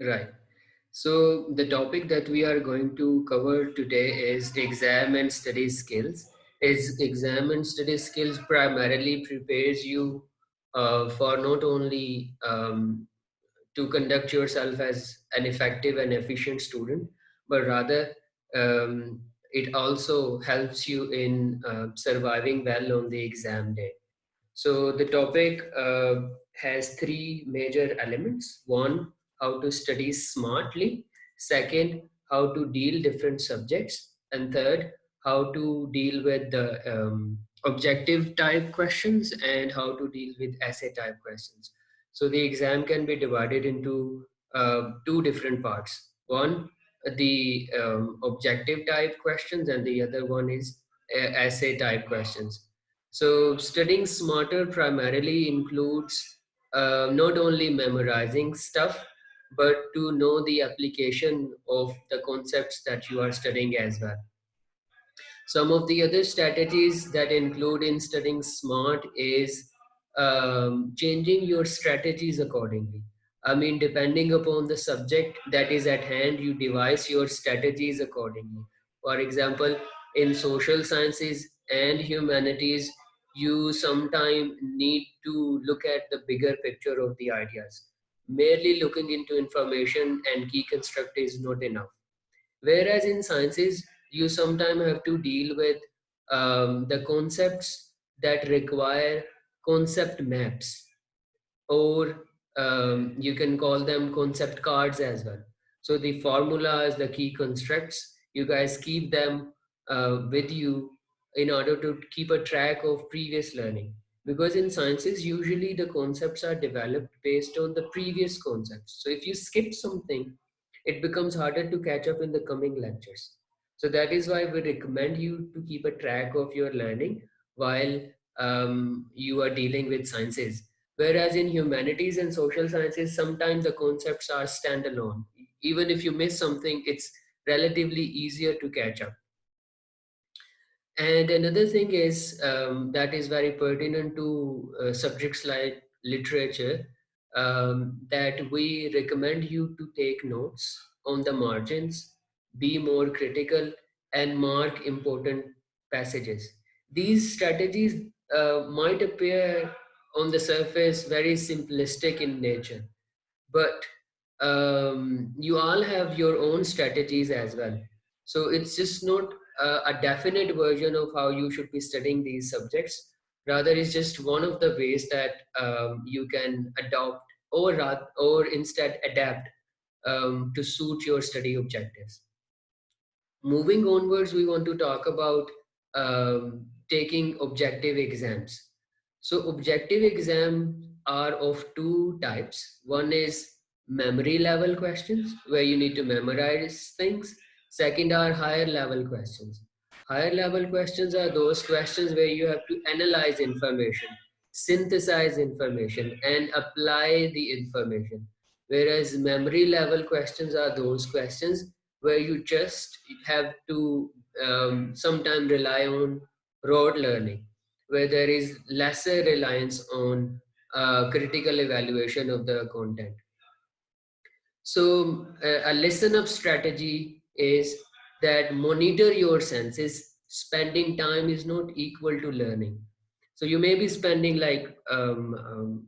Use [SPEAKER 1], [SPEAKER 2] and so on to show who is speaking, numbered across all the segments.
[SPEAKER 1] Right. So the topic that we are going to cover today is exam and study skills. Is exam and study skills primarily prepares you for not only to conduct yourself as an effective and efficient student, but rather um, it also helps you in surviving well on the exam day. So the topic has three major elements. One, how to study smartly. Second, how to deal different subjects. And third, how to deal with the objective type questions and how to deal with essay type questions. So the exam can be divided into two different parts. One, the objective type questions, and the other one is essay type questions. So studying smarter primarily includes not only memorizing stuff, but to know the application of the concepts that you are studying as well. Some of the other strategies that include in studying smart is changing your strategies accordingly. I mean, depending upon the subject that is at hand, you devise your strategies accordingly. For example, in social sciences and humanities, you sometimes need to look at the bigger picture of the ideas. Merely looking into information and key construct is not enough. Whereas in sciences, you sometimes have to deal with the concepts that require concept maps, or you can call them concept cards as well. So the formulas, the key constructs, you guys keep them with you in order to keep a track of previous learning. Because in sciences, usually the concepts are developed based on the previous concepts. So if you skip something, it becomes harder to catch up in the coming lectures. So that is why we recommend you to keep a track of your learning while you are dealing with sciences. Whereas in humanities and social sciences, sometimes the concepts are standalone. Even if you miss something, it's relatively easier to catch up. And another thing is that is very pertinent to subjects like literature, that we recommend you to take notes on the margins, be more critical, and mark important passages. These strategies might appear on the surface very simplistic in nature, but you all have your own strategies as well. So it's just not a definite version of how you should be studying these subjects. Rather, it's just one of the ways that you can adopt, or instead adapt to suit your study objectives. Moving onwards, we want to talk about taking objective exams. So objective exams are of two types. One is memory level questions, where you need to memorize things. Second are higher level questions. Higher level questions are those questions where you have to analyze information, synthesize information, and apply the information. Whereas memory level questions are those questions where you just have to sometimes rely on rote learning, where there is lesser reliance on critical evaluation of the content. So a listen up strategy is that monitor your senses. Spending time is not equal to learning. So you may be spending like 2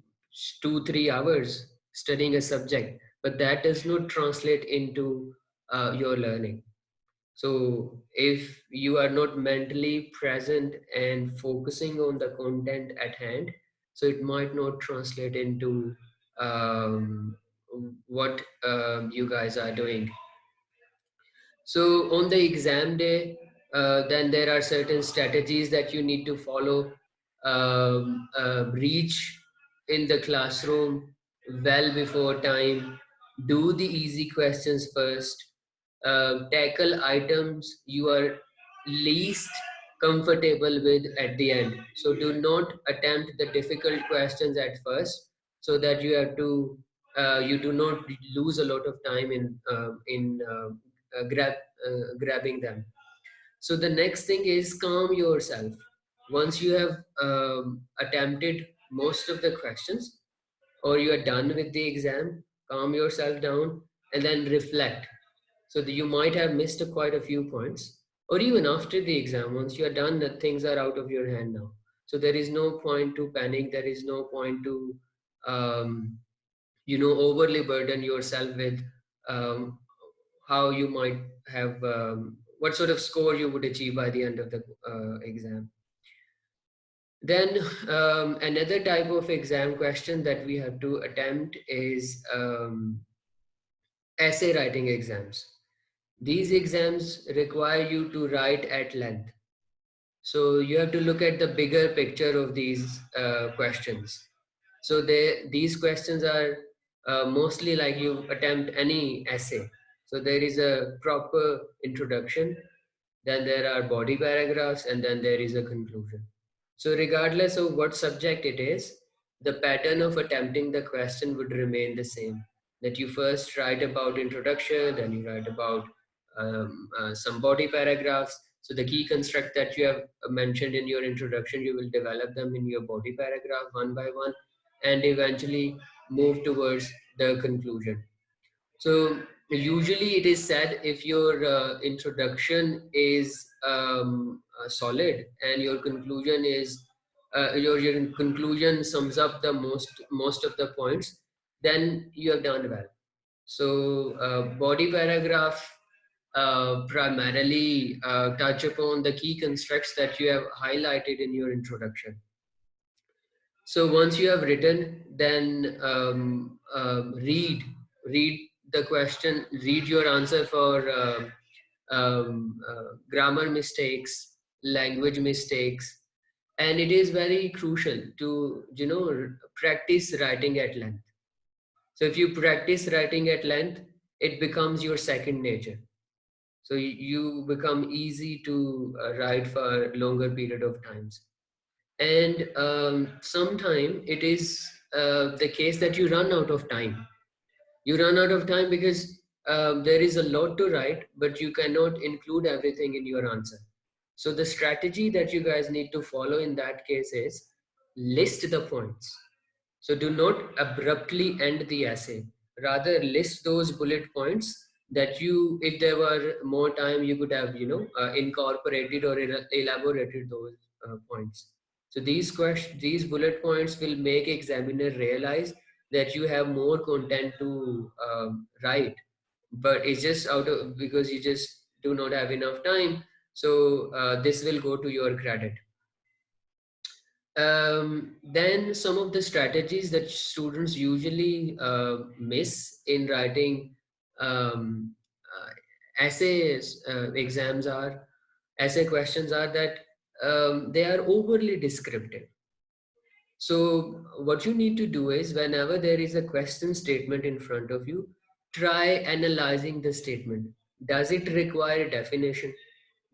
[SPEAKER 1] 3 hours studying a subject, but that does not translate into your learning. So if you are not mentally present and focusing on the content at hand, so it might not translate into um, what you guys are doing. So on the exam day, then there are certain strategies that you need to follow. Reach in the classroom well before time. Do the easy questions first. Tackle items you are least comfortable with at the end. So do not attempt the difficult questions at first, so that you do not lose a lot of time in grabbing them. So the next thing is calm yourself. Once you have attempted most of the questions, or you are done with the exam, calm yourself down and then reflect. So that you might have missed quite a few points, or even after the exam, once you are done, that things are out of your hand now. So there is no point to panic. There is no point to, um, overly burden yourself with um, how you might have, what sort of score you would achieve by the end of the exam. Then another type of exam question that we have to attempt is essay writing exams. These exams require you to write at length. So you have to look at the bigger picture of these questions. So these questions are mostly like you attempt any essay. So there is a proper introduction, then there are body paragraphs, and then there is a conclusion. So regardless of what subject it is, the pattern of attempting the question would remain the same. That you first write about introduction, then you write about some body paragraphs. So the key construct that you have mentioned in your introduction, you will develop them in your body paragraph one by one, and eventually move towards the conclusion. So usually it is said, if your introduction is solid and your conclusion is your conclusion sums up the most of the points, then you have done well. So body paragraph primarily touch upon the key constructs that you have highlighted in your introduction. So once you have written, then read the question, read your answer for grammar mistakes, language mistakes, and it is very crucial to practice writing at length. So if you practice writing at length, it becomes your second nature. So you become easy to write for longer period of times. And sometime it is the case that you run out of time. You run out of time because there is a lot to write, but you cannot include everything in your answer. So the strategy that you guys need to follow in that case is list the points. So do not abruptly end the essay. Rather list those bullet points that you, if there were more time, you could have, incorporated or elaborated those points. So these bullet points will make examiner realize that you have more content to write, but it's just out of because you just do not have enough time. So this will go to your credit. Then some of the strategies that students usually miss in writing um, essays, essay questions are that they are overly descriptive. So what you need to do is, whenever there is a question statement in front of you, try analyzing the statement. Does it require definition?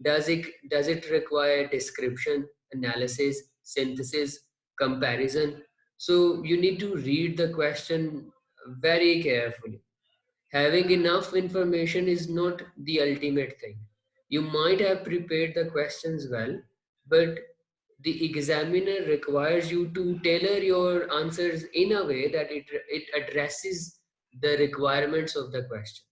[SPEAKER 1] Does it require description, analysis, synthesis, comparison? So you need to read the question very carefully. Having enough information is not the ultimate thing. You might have prepared the questions well, but the examiner requires you to tailor your answers in a way that it addresses the requirements of the question.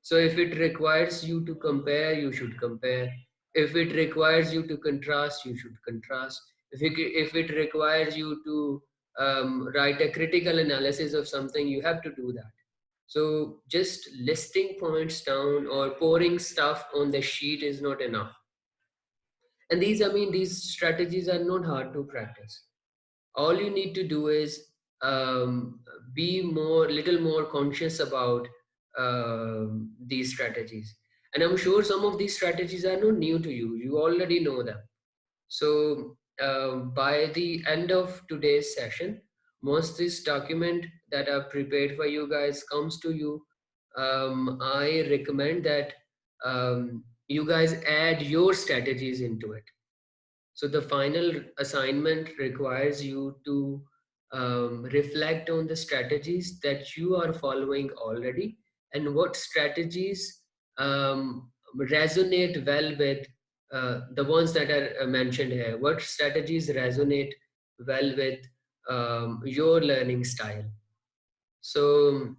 [SPEAKER 1] So if it requires you to compare, you should compare. If it requires you to contrast, you should contrast. If it requires you to write a critical analysis of something, you have to do that. So just listing points down or pouring stuff on the sheet is not enough. And these strategies are not hard to practice. All you need to do is be little more conscious about these strategies. And I'm sure some of these strategies are not new to you. You already know them. So by the end of today's session, once this document that I've prepared for you guys comes to you, I recommend that you guys add your strategies into it. So the final assignment requires you to reflect on the strategies that you are following already, and what strategies resonate well with the ones that are mentioned here. What strategies resonate well with your learning style. So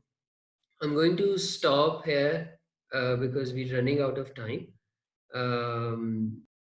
[SPEAKER 1] I'm going to stop here because we're running out of time. Um,